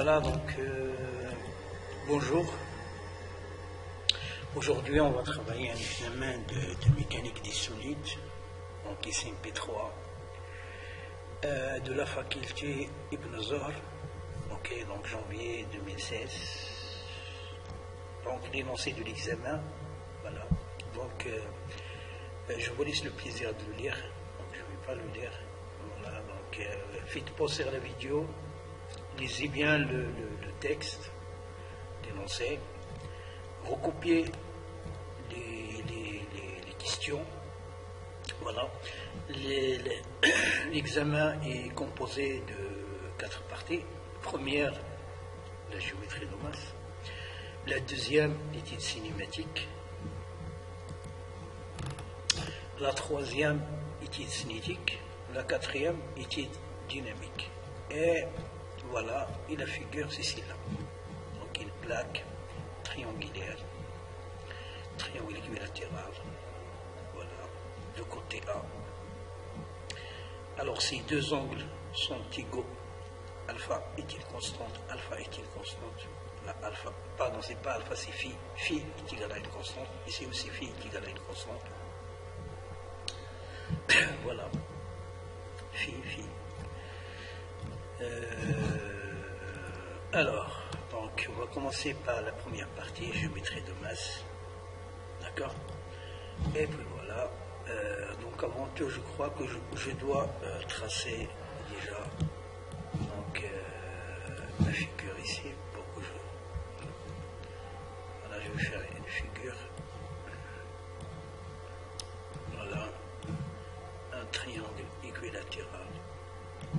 Voilà, donc bonjour. Aujourd'hui, on va travailler un examen de mécanique des solides, donc SMP3, de la faculté Ibn Zohr, ok, donc janvier 2016. Donc l'énoncé de l'examen, voilà. Donc je vous laisse le plaisir de le lire, donc je ne vais pas le lire. Voilà, donc faites pause sur la vidéo, lisez bien le texte, l'énoncé, recopiez les questions. Voilà. L'examen est composé de 4 parties. Première, la géométrie de masse. La deuxième, l'étude cinématique. La troisième, étude cinétique. La quatrième, étude dynamique. Et voilà, et la figure, c'est celle-là. Donc une plaque triangulaire, triangle équilatéral. Voilà, de côté A. Alors ces deux angles sont égaux. Alpha est-il constante? Alpha est-il constante? La alpha, pardon, c'est pas alpha, c'est phi. Phi est égal à une constante. Ici aussi phi est égal à une constante. Voilà. Phi. Alors, donc on va commencer par la première partie, géométrie de masse. D'accord? Et puis voilà. Donc avant tout, je crois que je dois tracer déjà donc la figure ici pour que je. Voilà, je vais faire une figure. Voilà, un triangle équilatéral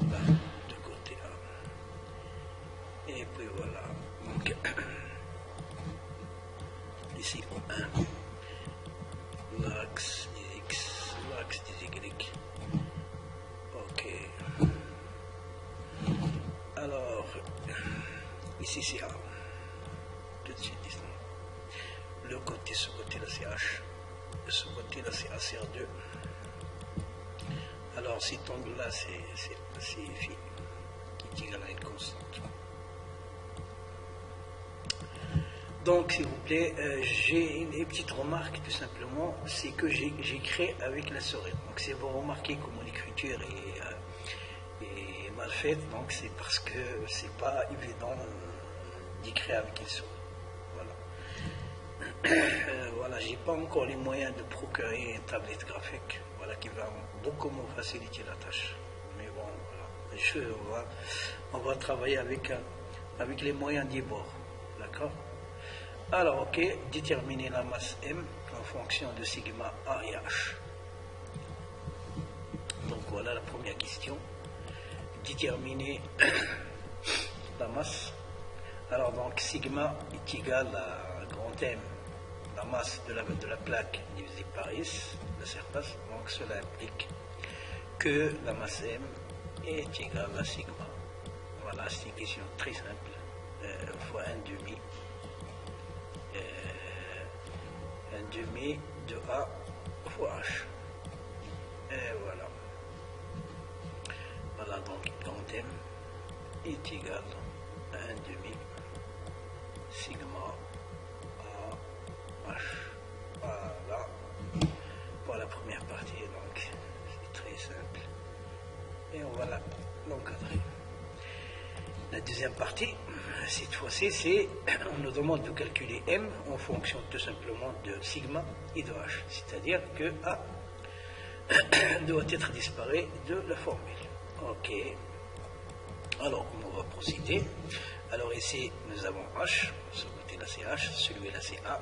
là, de côté A. Et puis voilà. Donc ici O1. L'axe des X, l'axe des Y. Ok. Alors, ici c'est A. Tout de suite, le côté, ce côté-là c'est H. De ce côté-là c'est ACR2. Alors cet angle-là c'est phi, qui est égal à une constante. Donc, s'il vous plaît, j'ai une petite remarque, tout simplement, c'est que j'écris avec la souris. Donc, si vous remarquez que mon écriture est mal faite, donc c'est parce que c'est pas évident d'écrire avec une souris. Voilà. Voilà, j'ai pas encore les moyens de procurer une tablette graphique, voilà, qui va beaucoup me faciliter la tâche. Mais bon, voilà, on va travailler avec les moyens des bords, d'accord? Alors, ok, déterminer la masse M en fonction de sigma A et H. Donc voilà la première question. Déterminer la masse. Alors donc sigma est égal à grand M, la masse de la plaque divisée par S, la surface. Donc cela implique que la masse M est égale à sigma. Voilà, c'est une question très simple. Fois 1/2. 1/2 de A fois H. Et voilà. Voilà, donc grand M est égal à 1/2 sigma A H. Voilà. Pour la première partie, donc c'est très simple. Et on va l'encadrer. La deuxième partie, cette fois-ci, on nous demande de calculer M en fonction tout simplement de sigma et de H. C'est-à-dire que A doit être disparu de la formule. Ok. Alors, on va procéder. Alors ici, nous avons H. Ce côté-là, c'est H. Celui-là, c'est A.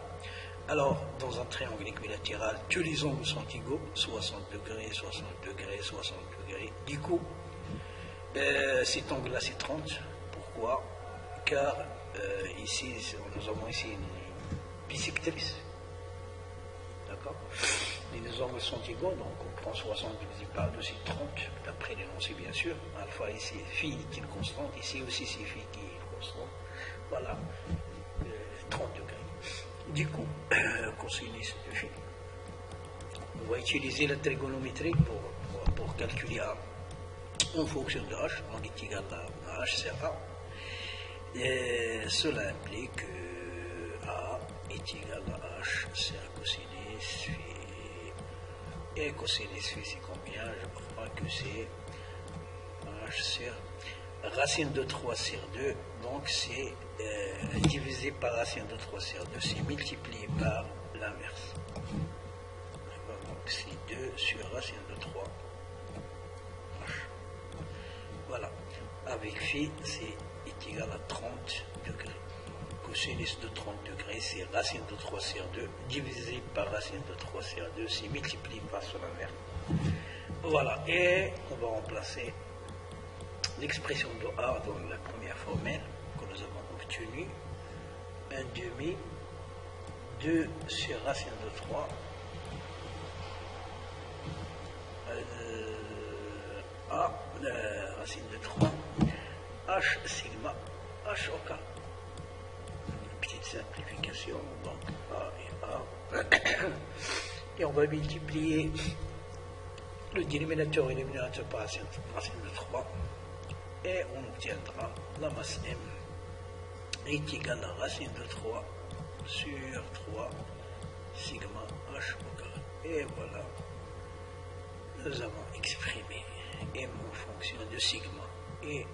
Alors, dans un triangle équilatéral, tous les angles sont égaux. 60 degrés, 60 degrés, 60 degrés. Du coup, cet angle-là, c'est 30. Pourquoi? Car ici, nous avons ici une bisectrice. D'accord? Les deux angles sont égaux, donc on prend 60 divisé par 2, c'est 30, d'après l'énoncé bien sûr. Alpha ici, phi qui est une constante, ici aussi c'est phi qui est une constante. Voilà, 30 degrés. Du coup, cosinus de phi. On va utiliser la trigonométrie pour calculer A en fonction de H, donc est égal à H, c'est A. Cela implique que A est égal à H sur cosinus phi. Et cosinus phi, c'est combien? Je crois que c'est H sur racine de 3 sur 2. Donc c'est divisé par racine de 3 sur 2. C'est multiplié par l'inverse. Donc c'est 2 sur racine de 3. H. Voilà. Avec phi, c'est égal à 30 degrés. Cosinus de 30 degrés, c'est racine de 3 sur 2, divisé par racine de 3 sur 2, c'est multiplié par son inverse. Voilà, et on va remplacer l'expression de A dans la première formule que nous avons obtenue. 1 demi, 2 sur racine de 3, A, la racine de 3, H sigma, H au K. Une petite simplification, donc A et A. Et on va multiplier le dénominateur et le numérateur par racine de 3. Et on obtiendra la masse M est égale à racine de 3 sur 3 sigma H au carré. Et voilà, nous avons exprimé M en fonction de sigma et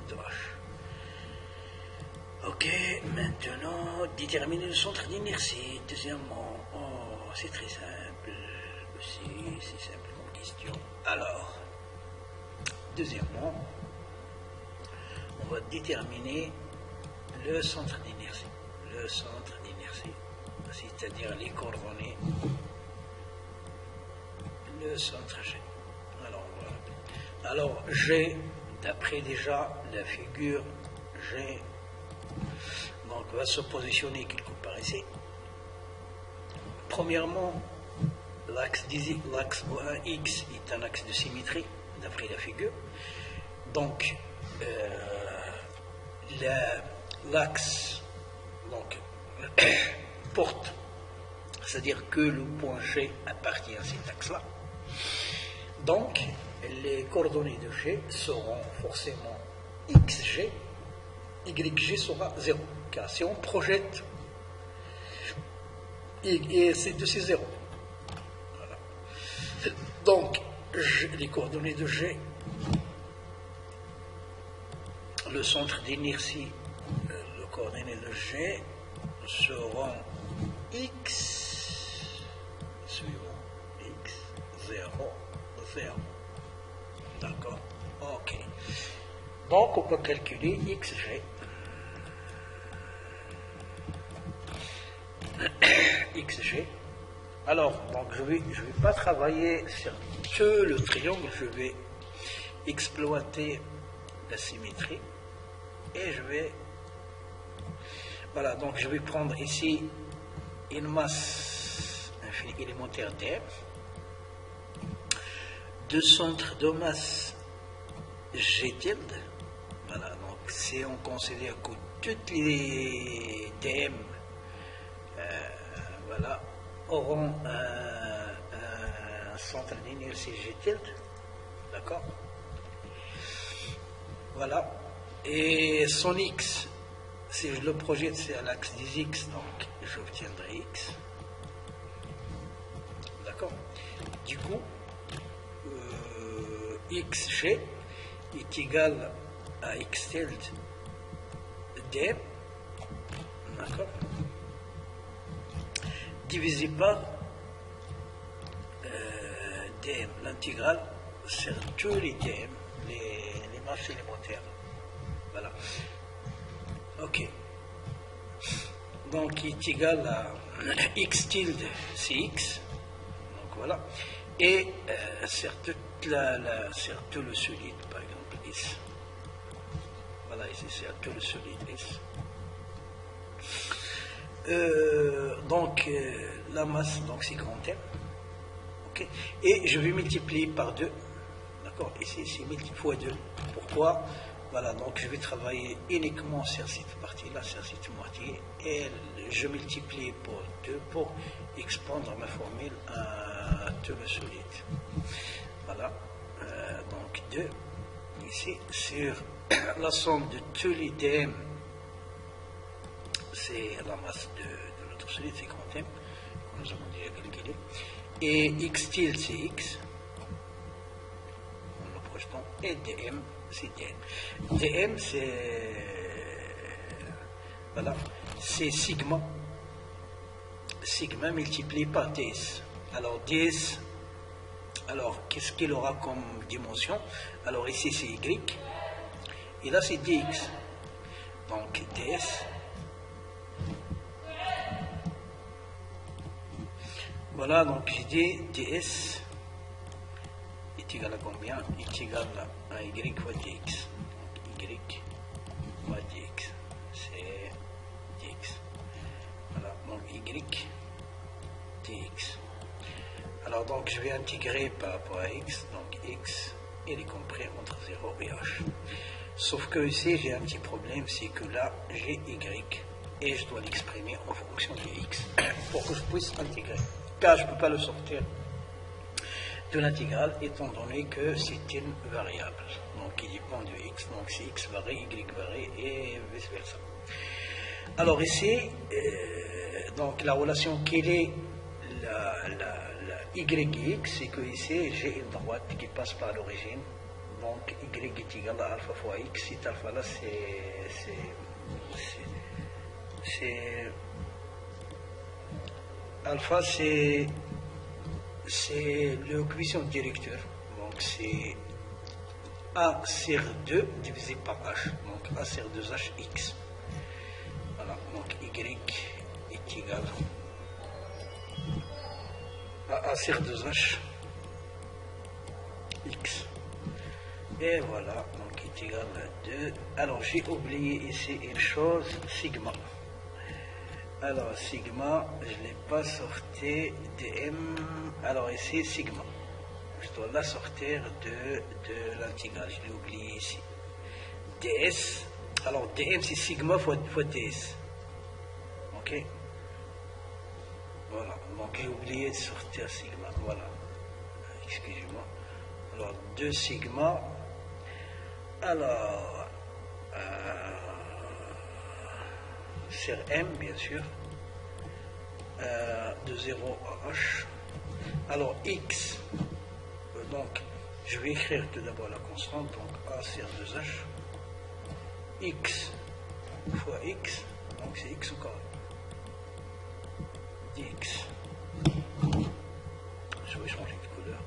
de H. Ok, maintenant, déterminer le centre d'inertie. Deuxièmement, oh, c'est très simple. Aussi, c'est simple comme question. Alors, deuxièmement, on va déterminer le centre d'inertie. Le centre d'inertie, c'est-à-dire les coordonnées. Le centre G. Alors, voilà. Alors, G, d'après déjà la figure, G, donc va se positionner quelque part ici. Premièrement, l'axe X est un axe de symétrie, d'après la figure. Donc, l'axe porte, c'est-à-dire que le point G appartient à cet axe-là. Donc, les coordonnées de G seront forcément XG, YG sera 0. Car si on projette, et c'est de ces 0. Voilà. Donc, les coordonnées de G, le centre d'inertie, les coordonnées de G seront X, suivant X, 0, 0. D'accord? Ok. Donc, on peut calculer XG. XG. Alors, donc je vais pas travailler sur que le triangle, je vais exploiter la symétrie et je vais, voilà, donc je vais prendre ici une masse infinie élémentaire D, deux centres de masse G tilde. Voilà, donc si on considère que toutes les DM voilà, auront un centre d'inertie G tilde, d'accord? Voilà, et son X, si je le projette, c'est à l'axe des X, donc j'obtiendrai X, d'accord? Du coup, XG est égal à X tilde D, d'accord? Divisé par DM, l'intégrale sur tous les DM, les masses élémentaires. Voilà. Ok. Donc, il est égal à X tilde, c'est X. Donc, voilà. Et sur tout le solide, par exemple, S. Voilà, ici, c'est tout le solide S. Donc la masse, donc c'est grand M, ok, et je vais multiplier par 2, d'accord, ici c'est multiplié fois 2, pourquoi? Voilà, donc je vais travailler uniquement sur cette partie-là, sur cette moitié, et je multiplie pour 2 pour expandre ma formule à tout le solide. Voilà, donc 2, ici, sur la somme de tous les DM c'est la masse de notre solide, c'est grand M, comme nous avons déjà calculé. Et x tilde, c'est x, en le projetant, et dm, c'est dm. dm, c'est, voilà, c'est sigma multiplié par ds. Alors ds, alors qu'est-ce qu'il aura comme dimension? Alors ici c'est y, et là c'est dx. Donc ds, voilà, donc j'ai dit ds est égal à combien? Est égal à y fois dx. Donc y fois dx, c'est dx. Voilà, donc y dx. Alors donc je vais intégrer par rapport à x, donc x il est compris entre 0 et h. Sauf que ici j'ai un petit problème, c'est que là j'ai y et je dois l'exprimer en fonction de x pour que je puisse intégrer. Car je ne peux pas le sortir de l'intégrale étant donné que c'est une variable. Donc il dépend de x, donc si x varie, y varie et vice versa. Alors ici, donc la relation quelle est la YX, c'est que ici j'ai une droite qui passe par l'origine, donc Y est égal à alpha fois X, cet alpha là c'est alpha c'est le coefficient directeur, donc c'est A sur 2 divisé par H, donc A sur 2H X. Voilà, donc Y est égal à A sur 2H X. Et voilà, donc est égal à 2. Alors j'ai oublié ici une chose, sigma. Alors sigma, je ne l'ai pas sorti dm. Alors ici sigma. Je dois la sortir de l'intégrale, je l'ai oublié ici. ds, alors dm c'est sigma fois ds. Ok. Voilà, donc j'ai oublié de sortir sigma. Voilà. Excusez-moi. Alors 2 sigma. Alors sur M bien sûr, de 0 à H. Alors X, donc je vais écrire tout d'abord la constante, donc A sur 2H, X fois X, donc c'est X au carré, dx. Je vais changer de couleur.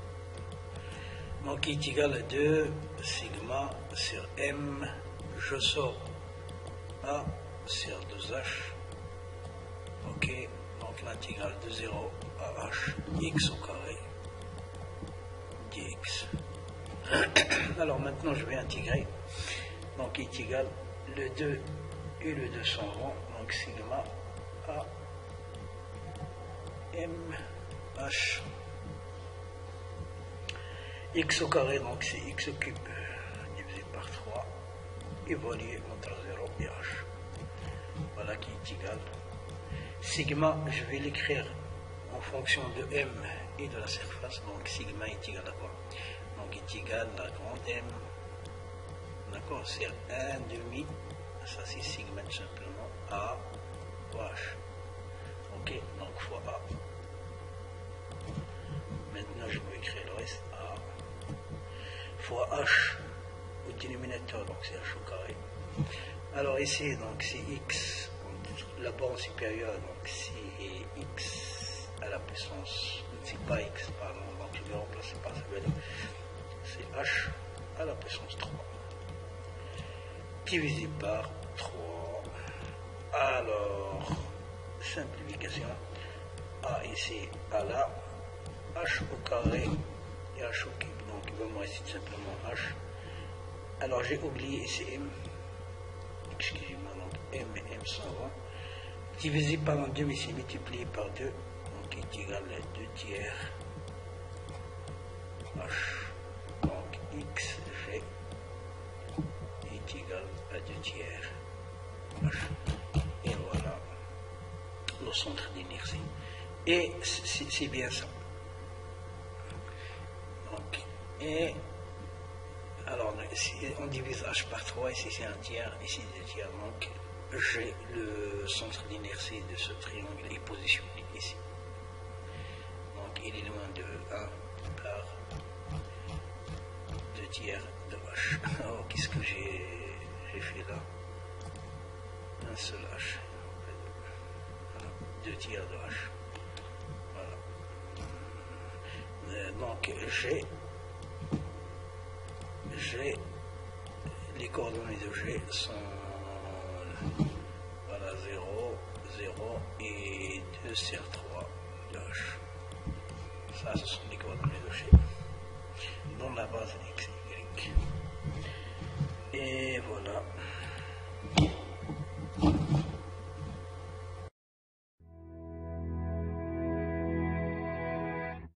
Donc il est égal à 2 sigma sur M, je sors A sur 2H, ok, donc l'intégrale de 0 à H, X au carré, dx. Alors maintenant je vais intégrer, donc il est égal, le 2 et le 2 s'en vont, donc sigma A M H X au carré, donc c'est X au cube divisé par 3, évolué entre 0 et H. Voilà qui est égal. Sigma, je vais l'écrire en fonction de M et de la surface. Donc sigma est égal à quoi? Donc est égal à grand M. D'accord, c'est 1 demi. Ça c'est sigma tout simplement. A fois H. Ok, donc fois A. Maintenant je vais écrire le reste. A fois H au dénominateur, donc c'est H au carré. Alors ici, donc c'est X, la borne supérieure, donc c'est X à la puissance, c'est pas X, pardon, donc je vais remplacer par ça, c'est H à la puissance 3, divisé par 3. Alors, simplification, A ici, à là, H au carré et H au cube, donc il va me rester tout simplement H. Alors j'ai oublié ici M. Excusez-moi, donc M et M s'en vont. Divisé par un demi, c'est multiplié par 2, donc est égal à 2 tiers H. Donc X, G est égal à 2 tiers H. Et voilà le centre d'inertie. Et c'est bien ça. Donc, et alors, si on divise H par 3, ici c'est un tiers, ici 2 tiers, donc j'ai le centre d'inertie de ce triangle est positionné ici. Donc il est loin de 1 par 2 tiers de H. Alors qu'est-ce que j'ai fait là? Un seul H. Voilà. 2 tiers de H. Voilà. Donc j'ai les coordonnées de G sont voilà, 0, 0 et 2 sur 3 de H. Ça, ce sont les coordonnées de G dans la base X, Y. Et voilà.